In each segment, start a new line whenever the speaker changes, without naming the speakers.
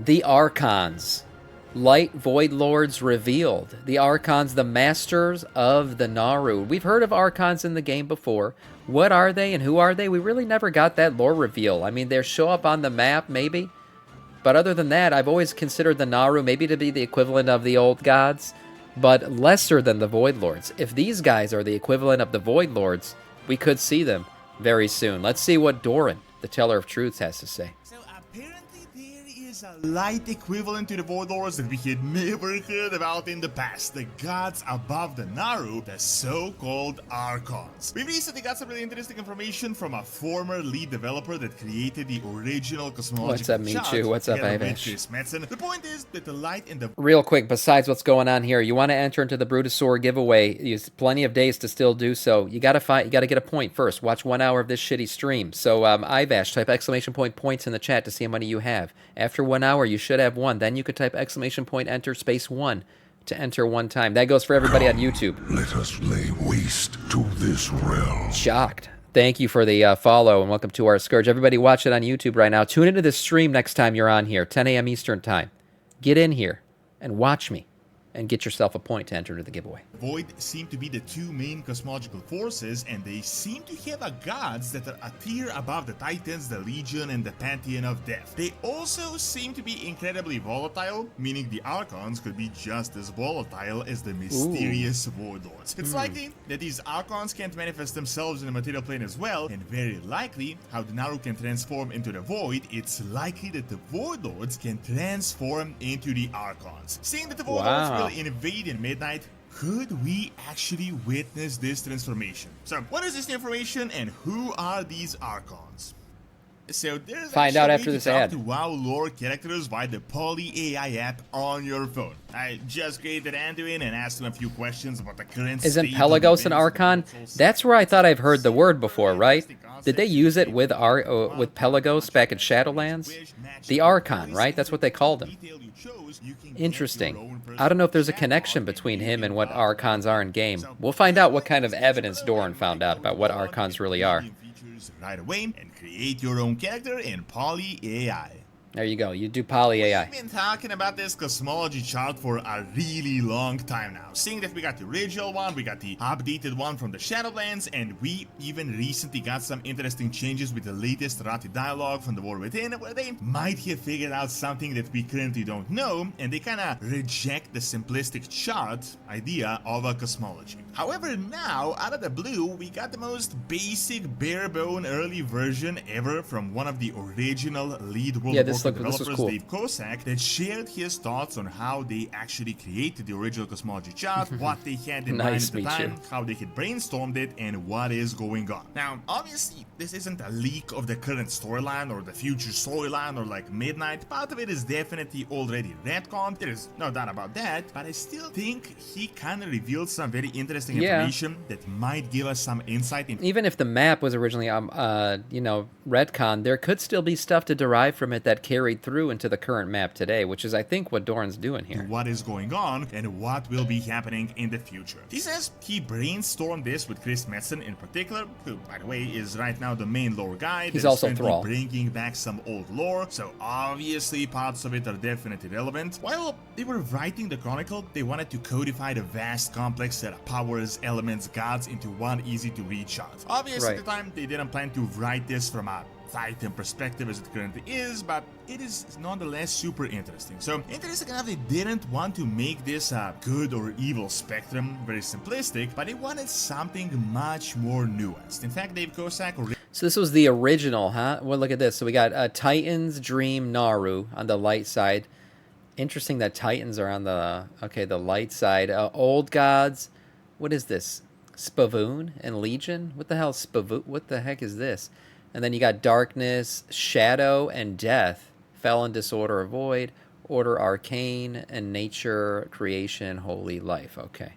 The Archons. Light Void Lords revealed. The Archons, the masters of the Naru. We've heard of Archons in the game before. What are they and who are they? We really never got that lore reveal. I mean, they show up on the map, maybe. But other than that, I've always considered the Naru maybe to be the equivalent of the old gods, but lesser than the Void Lords. If these guys are the equivalent of the Void Lords, we could see them very soon. Let's see what Doran, the Teller of Truths, has to say.
So apparently there is a light equivalent to the Void Lords that we had never heard about in the past. The gods above the Naru, the so-called Archons. We recently got some really interesting information from a former lead developer that created the original cosmological
What's up, Michu?
chart,
What's up,
together with
Ivash?
Chris Metzen. The point is that the light in the
Real quick, besides what's going on here, you want to enter into the Brutosaur giveaway. There's plenty of days to still do so. You got to get a point first. Watch 1 hour of this shitty stream. So Ivash, type exclamation point points in the chat to see how many you have. After 1 hour, you should have one. Then you could type exclamation point enter space 1 to enter one time. That goes for everybody on YouTube.
Let us lay waste to this realm.
Shocked. Thank you for the follow and welcome to our Scourge. Everybody watch it on YouTube right now. Tune into this stream next time you're on here, 10 a.m. Eastern time. Get in here and watch me and get yourself a point to enter into the giveaway.
Void seem to be the two main cosmological forces, and they seem to have a gods that are a tier above the Titans, the Legion, and the Pantheon of Death. They also seem to be incredibly volatile, meaning the Archons could be just as volatile as the mysterious Void Lords. It's likely that these Archons can't manifest themselves in the material plane as well, and very likely, how the Naru can transform into the Void, it's likely that the Void Lords can transform into the Archons. Seeing that the Void Lords will invade in Midnight, could we actually witness this transformation? So, what is this information and who are these Archons? So there's
Find out after
to
this
talk
ad.
to WoW lore characters via the Poly AI app on your phone. I just created Anduin and asked him a few questions about the current
Isn't
state
Pelagos
of
an
events
Archon?
of the Soul
That's where I thought I've heard the word
System.
before, right? Did they use it with Pelagos back in Shadowlands? The Archon, right? That's what they called him. Interesting. I don't know if there's a connection between him and what Archons are in game. We'll find out what kind of evidence Doran found out about what Archons really are.
Right away and create your own character in Poly AI.
There you go. You do Poly AI.
We've been talking about this cosmology chart for a really long time now. Seeing that we got the original one, we got the updated one from the Shadowlands, and we even recently got some interesting changes with the latest Rati dialogue from the War Within, where they might have figured out something that we currently don't know, and they kinda reject the simplistic chart idea of a cosmology. However, now, out of the blue, we got the most basic, bare-bone early version ever from one of the original lead World of Warcraft developers,
cool.
Dave Kosak, that shared his thoughts on how they actually created the original cosmology chart, what they had in mind at the time, how they had brainstormed it, and what is going on. Now, obviously, this isn't a leak of the current storyline or the future storyline or like Midnight. Part of it is definitely already retconned, there is no doubt about that, but I still think he kind of revealed some very interesting information that might give us some insight into
even if the map was originally retcon, there could still be stuff to derive from it that carried through into the current map today, which is I think what Doran's doing here.
what is going on and what will be happening in the future. He says he brainstormed this with Chris Metzen in particular, who by the way is right now the main lore guy.
He's also Thrall.
Bringing back some old lore, so obviously parts of it are definitely relevant. While they were writing the chronicle, they wanted to codify the vast complex set of powers, elements, gods into one easy to read chart. Obviously at the time they didn't plan to write this from a Titan perspective as it currently is, but it is nonetheless super interesting. So interesting enough, they didn't want to make this a good or evil spectrum, very simplistic, but they wanted something much more nuanced. In fact, Dave Kosak...
So this was the original, huh? Well, look at this. So we got Titans, Dream, Naru on the light side. Interesting that Titans are on the light side. Old gods. What is this? Spavoon and Legion? What the hell Spavoon? What the heck is this? And then you got Darkness, Shadow, and Death. Felon, Disorder, Void, Order, Arcane, and Nature, Creation, Holy Life. Okay.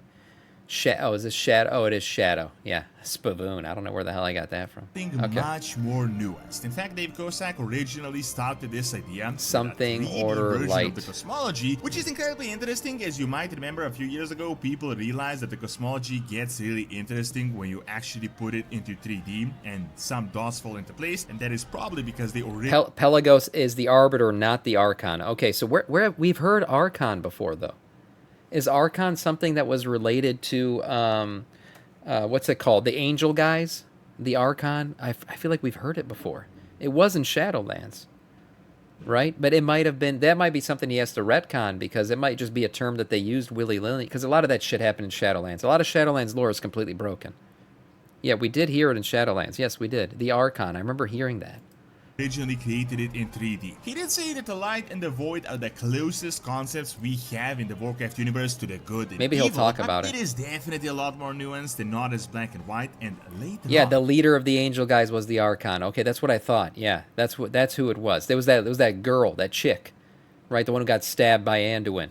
Oh, is this Shadow? Oh, it is Shadow. Yeah, Spavoon. I don't know where the hell I got that from. Okay.
Much more nuanced. In fact, Dave Kosak originally started this idea with a
Something
3D
order
version
light.
of the cosmology, which is incredibly interesting. As you might remember, a few years ago, people realized that the cosmology gets really interesting when you actually put it into 3D, and some dots fall into place, and that is probably because they already...
Pelagos is the Arbiter, not the Archon. Okay, so where we've heard Archon before, though. Is Archon something that was related to, what's it called? The Angel guys? The Archon? I feel like we've heard it before. It was in Shadowlands, right? But it might have been, that might be something he has to retcon, because it might just be a term that they used willy-nilly, because a lot of that shit happened in Shadowlands. A lot of Shadowlands lore is completely broken. Yeah, we did hear it in Shadowlands. Yes, we did. The Archon. I remember hearing that.
Originally created it in 3D. He did say that the light and the void are the closest concepts we have in the Warcraft universe to the good and
Maybe
evil,
he'll talk
but
about it.
It is definitely a lot more nuanced and not as black and white, and later
Yeah,
on,
the leader of the Angel guys was the Archon. Okay, that's what I thought. Yeah, that's who it was. There was that girl, that chick, right? The one who got stabbed by Anduin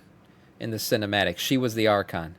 in the cinematic. She was the Archon.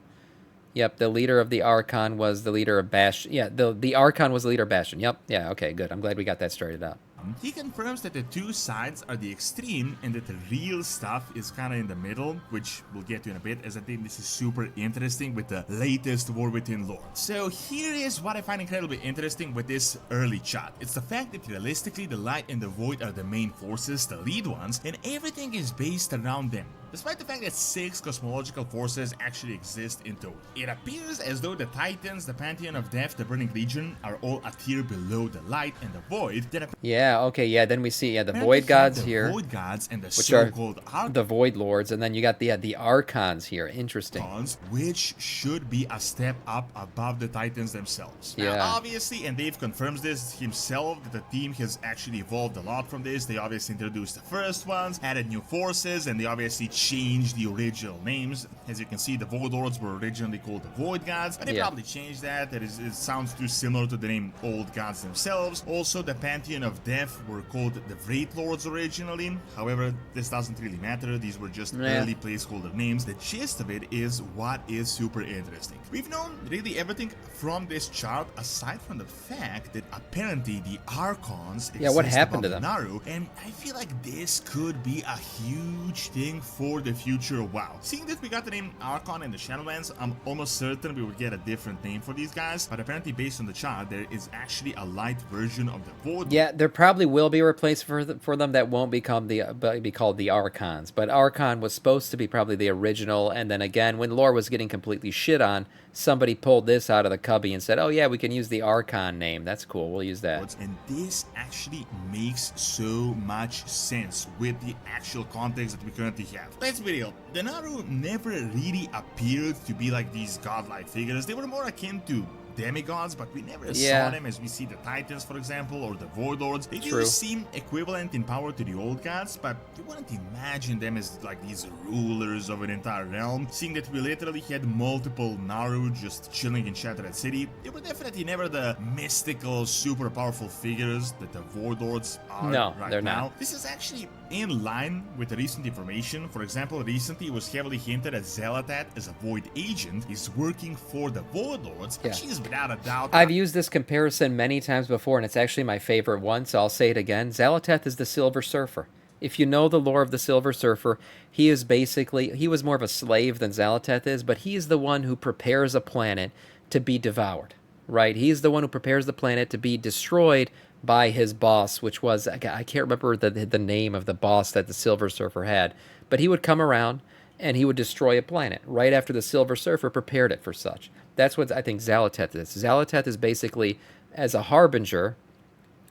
Yep, the leader of the Archon was the leader of Bastion. Yeah, the Archon was the leader of Bastion. Yep. Yeah, okay, good. I'm glad we got that straightened out.
he confirms that the two sides are the extreme and that the real stuff is kind of in the middle, which we'll get to in a bit, as I think this is super interesting with the latest War Within lore. So here is what I find incredibly interesting with this early shot. It's the fact that realistically the light and the void are the main forces, the lead ones, and everything is based around them. Despite the fact that 6 cosmological forces actually exist in total. It appears as though the Titans, the Pantheon of Death, the Burning Legion are all a tier below the light and the void.
Yeah, okay, yeah, then we see the Void Gods here.
Void Gods and the
which
so-called
are the Void Lords, and then you got the Archons here. Interesting.
Which should be a step up above the Titans themselves.
Yeah.
Now, obviously, and Dave confirms this himself, that the team has actually evolved a lot from this. They obviously introduced the first ones, added new forces, and they obviously changed the original names. As you can see, the Void Lords were originally called the Void Gods, but they probably changed that. It sounds too similar to the name Old Gods themselves. Also, the Pantheon of Death were called the Wraith Lords originally. However, this doesn't really matter. These were just early placeholder names. The gist of it is what is super interesting. We've known really everything from this chart, aside from the fact that apparently the Archons exist
what happened to them?
Naru, and I feel like this could be a huge thing for the future of WoW. Seeing that we got the name Archon in the Shadowlands, I'm almost certain we would get a different name for these guys, but apparently based on the chart, there is actually a light version of the Void.
Yeah, there probably will be a replacement for them that won't be called the Archons, but Archon was supposed to be probably the original, and then again, when lore was getting completely shit on, somebody pulled this out of the cubby and said, oh yeah, we can use the Archon name. That's cool, we'll use that.
And this actually makes so much sense with the actual context that we currently have. Let's be real, the Naru never really appeared to be like these godlike figures. They were more akin to demigods, but we never saw them as we see the Titans, for example, or the Void Lords. They do seem equivalent in power to the old gods, but you wouldn't imagine them as like these rulers of an entire realm. Seeing that we literally had multiple Naru just chilling in Shattered City, they were definitely never the mystical, super powerful figures that the Void Lords are right now.
Not.
This is actually in line with the recent information. For example, recently it was heavily hinted that Xelatat, as a Void agent, is working for the Void Lords, and she is without a doubt.
I've used this comparison many times before, and it's actually my favorite one, so I'll say it again. Xelatat is the Silver Surfer. If you know the lore of the Silver Surfer, he was more of a slave than Xelatat is, but he is the one who prepares a planet to be devoured, right? He's the one who prepares the planet to be destroyed by his boss, which was, I can't remember the name of the boss that the Silver Surfer had, but he would come around and he would destroy a planet right after the Silver Surfer prepared it for such. That's what I think Xelatat is. Xelatat is basically as a harbinger,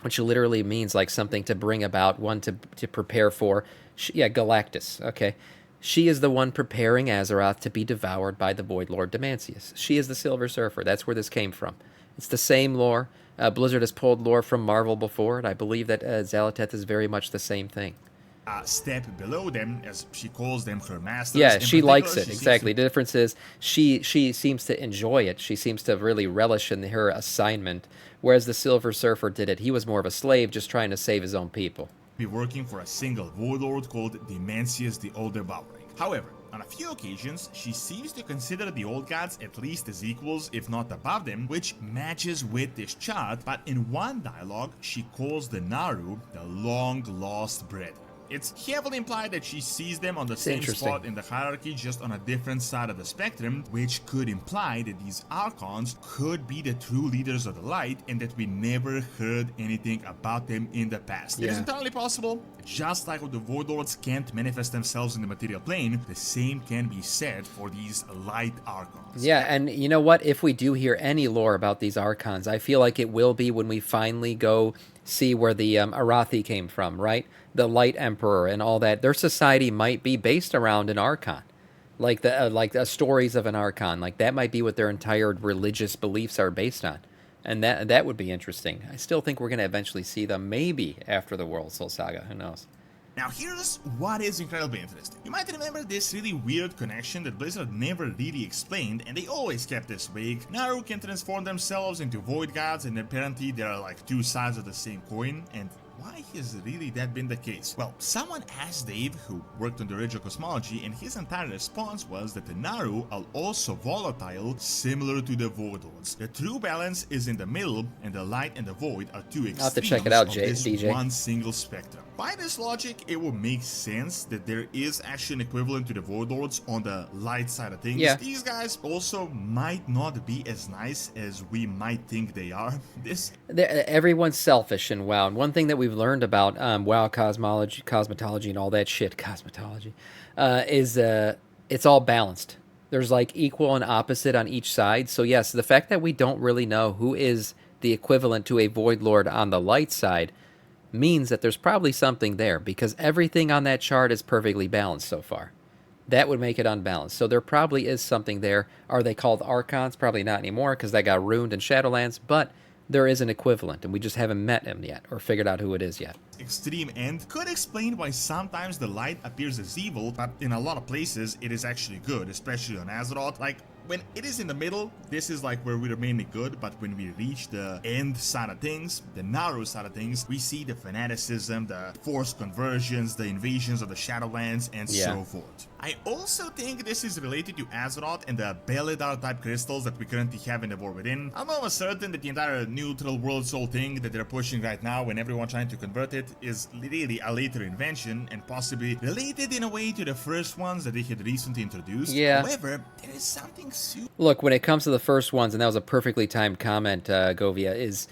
which literally means like something to bring about, one to prepare for. Galactus, okay. She is the one preparing Azeroth to be devoured by the Void Lord Demacius. She is the Silver Surfer. That's where this came from. It's the same lore. Blizzard has pulled lore from Marvel before, and I believe that Xelatat is very much the same thing.
Step below them, as she calls them, her masters.
Yeah, she likes it, exactly. The difference is she seems to enjoy it. She seems to really relish in her assignment, whereas the Silver Surfer did it. He was more of a slave, just trying to save his own people.
Be working for a single Void Lord called Demacius the All-Devouring. However, On a few occasions, she seems to consider the old gods at least as equals, if not above them, which matches with this chart, but in one dialogue, she calls the Naru the long-lost brethren. It's heavily implied that she sees them on the same spot in the hierarchy, just on a different side of the spectrum, which could imply that these Archons could be the true leaders of the light and that we never heard anything about them in the past. It is entirely possible, just like the Void Lords can't manifest themselves in the material plane, the same can be said for these light Archons.
Yeah, and you know what? If we do hear any lore about these Archons, I feel like it will be when we finally go see where the Arathi came from, right? The Light Emperor and all that. Their society might be based around an Archon, like the stories of an Archon. Like that might be what their entire religious beliefs are based on, and that would be interesting. I still think we're gonna eventually see them, maybe after the World Soul Saga. Who knows?
Now here's what is incredibly interesting. You might remember this really weird connection that Blizzard never really explained, and they always kept this vague. Naru can transform themselves into void gods, and apparently there are like two sides of the same coin, and why has really that been the case? Well, someone asked Dave, who worked on the original cosmology, and his entire response was that the Naru are also volatile, similar to the Void Lords. The true balance is in the middle, and the light and the void are two extremes
I'll have to check it out,
of this
DJ.
one single spectrum. By this logic, it would make sense that there is actually an equivalent to the Void Lords on the light side of things.
Yeah.
These guys also might not be as nice as we might think they are.
Everyone's selfish in WoW, and one thing that we've learned about WoW cosmetology, and all that shit, is it's all balanced. There's like equal and opposite on each side. So yes, the fact that we don't really know who is the equivalent to a Void Lord on the light side means that there's probably something there, because everything on that chart is perfectly balanced so far. That would make it unbalanced. So there probably is something there. Are they called Archons? Probably not anymore, because that got ruined in Shadowlands, but there is an equivalent, and we just haven't met him yet, or figured out who it is yet.
Extreme end could explain why sometimes the light appears as evil, but in a lot of places it is actually good, especially on Azeroth. Like, when it is in the middle, this is like where we are mainly good, but when we reach the end side of things, the Naru side of things, we see the fanaticism, the forced conversions, the invasions of the Shadowlands, and so forth. I also think this is related to Azeroth and the Beledar type crystals that we currently have in the War Within. I'm almost certain that the entire neutral world soul thing that they're pushing right now and everyone trying to convert it is really a later invention and possibly related in a way to the first ones that they had recently introduced.
Yeah.
However, there is something
Look, when it comes to the first ones, and that was a perfectly timed comment, Govia, is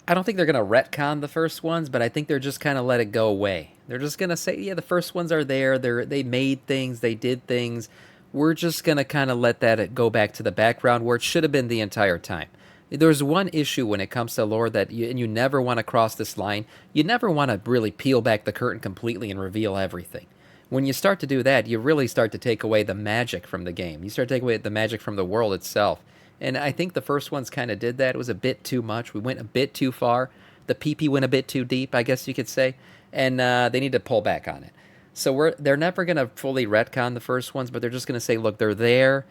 I don't think they're going to retcon the first ones, but I think they're just kind of let it go away. They're just going to say, yeah, the first ones are there. They made things. They did things. We're just going to kind of let that go back to the background where it should have been the entire time. There's one issue when it comes to lore that you never want to cross this line. You never want to really peel back the curtain completely and reveal everything. When you start to do that, you really start to take away the magic from the game. You start to take away the magic from the world itself. And I think the first ones kind of did that. It was a bit too much. We went a bit too far. The PP went a bit too deep, I guess you could say. And they need to pull back on it. So they're never going to fully retcon the first ones, but they're just going to say, look, they're there.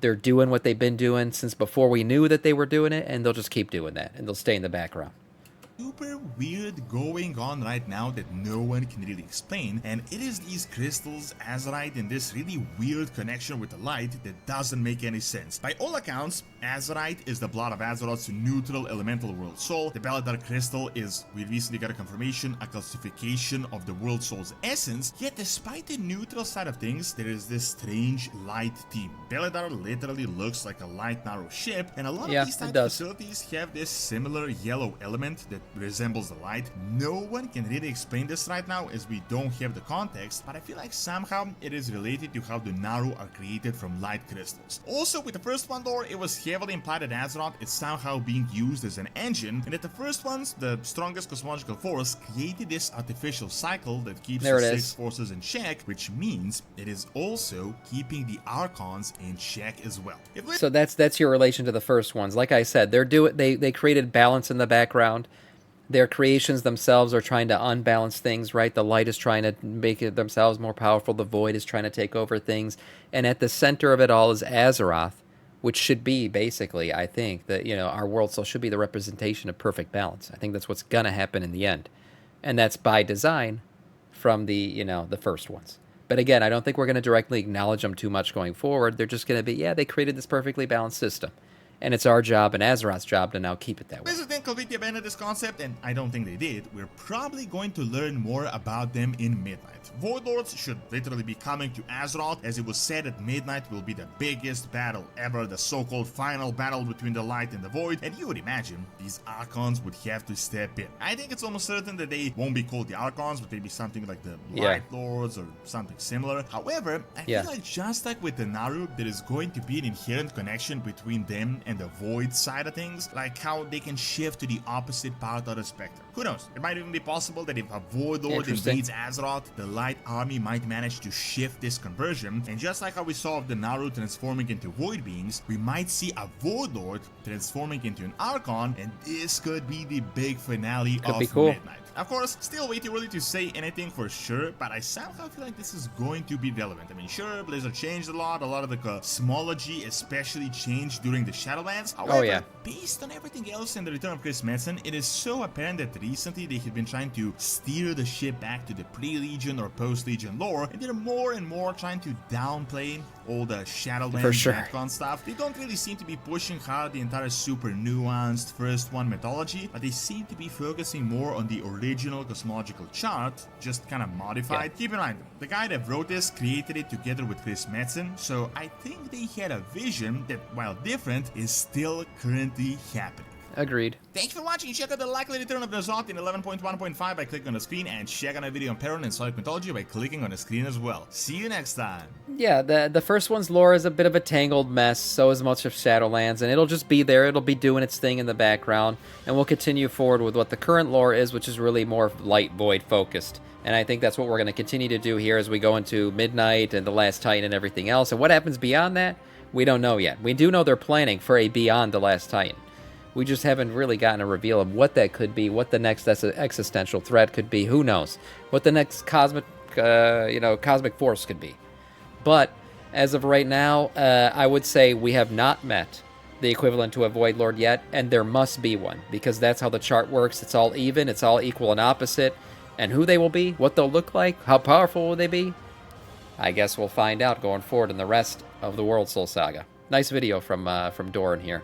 They're doing what they've been doing since before we knew that they were doing it, and they'll just keep doing that, and they'll stay in the background.
Super weird going on right now that no one can really explain, and it is these crystals, Azerite, and this really weird connection with the light that doesn't make any sense. By all accounts, Azerite is the blood of Azeroth's neutral elemental world soul. The Beledar crystal is, we recently got a confirmation, a calcification of the world soul's essence, yet despite the neutral side of things, there is this strange light theme. Beledar literally looks like a light narrow ship, and a lot of these type facilities have this similar yellow element that resembles the light. No one can really explain this right now as we don't have the context, but I feel like somehow it is related to how the Naru are created from light crystals. Also, with the first one lore, it was heavily implied that Azeroth is somehow being used as an engine, and that the first ones, the strongest cosmological force, created this artificial cycle that keeps the six forces in check, which means it is also keeping the Archons in check as well.
So that's your relation to the first ones. Like I said, they created balance in the background. Their creations themselves are trying to unbalance things, right? The light is trying to make it themselves more powerful. The void is trying to take over things. And at the center of it all is Azeroth, which should be basically, I think, that, our world soul should be the representation of perfect balance. I think that's what's going to happen in the end. And that's by design from the first ones. But again, I don't think we're going to directly acknowledge them too much going forward. They're just going to be, yeah, they created this perfectly balanced system. And it's our job and Azeroth's job to now keep it that way.
This is think Calvitia abandoned this concept, and I don't think they did. We're probably going to learn more about them in Midnight. Void Lords should literally be coming to Azeroth, as it was said that Midnight will be the biggest battle ever, the so-called final battle between the light and the void, and you would imagine these Archons would have to step in. I think it's almost certain that they won't be called the Archons, but they'd be something like the Light Lords or something similar. However, I feel like just like with the Naru, there is going to be an inherent connection between them and the void side of things, like how they can shift to the opposite part of the spectrum. Who knows? It might even be possible that if a Void Lord invades Azeroth, the Light Army might manage to shift this conversion, and just like how we saw the Naru transforming into Void Beings, we might see a Void Lord transforming into an Archon, and this could be the big finale of Midnight. Of course, still way too early to say anything for sure, but I somehow feel like this is going to be relevant. I mean, sure, Blizzard changed a lot of the cosmology especially changed during the Shadowlands. However, based on everything else in the return of Chris Metzen, it is so apparent that recently they have been trying to steer the ship back to the pre-Legion or post-Legion lore, and they're more and more trying to downplay all the Shadowlands retcon stuff. They don't really seem to be pushing hard the entire super nuanced First One mythology, but they seem to be focusing more on the original cosmological chart, just kind of modified. Keep in mind, the guy that wrote this created it together with Chris Metzen, so I think they had a vision that, while different, is still currently happening.
Agreed.
Thanks for watching. Check out the likely return of N'Zoth in 11.1.5 by clicking on the screen, and check out a video on Perron and Slavic mythology by clicking on the screen as well. See you next time.
Yeah, the first one's lore is a bit of a tangled mess, so is much of Shadowlands, and it'll just be there. It'll be doing its thing in the background, and we'll continue forward with what the current lore is, which is really more light void focused. And I think that's what we're going to continue to do here as we go into Midnight and the Last Titan and everything else. And what happens beyond that, we don't know yet. We do know they're planning for a Beyond the Last Titan. We just haven't really gotten a reveal of what that could be, what the next existential threat could be. Who knows? What the next cosmic force could be. But as of right now, I would say we have not met the equivalent to a Void Lord yet, and there must be one, because that's how the chart works. It's all even, it's all equal and opposite. And who they will be, what they'll look like, how powerful will they be, I guess we'll find out going forward in the rest of the World Soul Saga. Nice video from Doran here.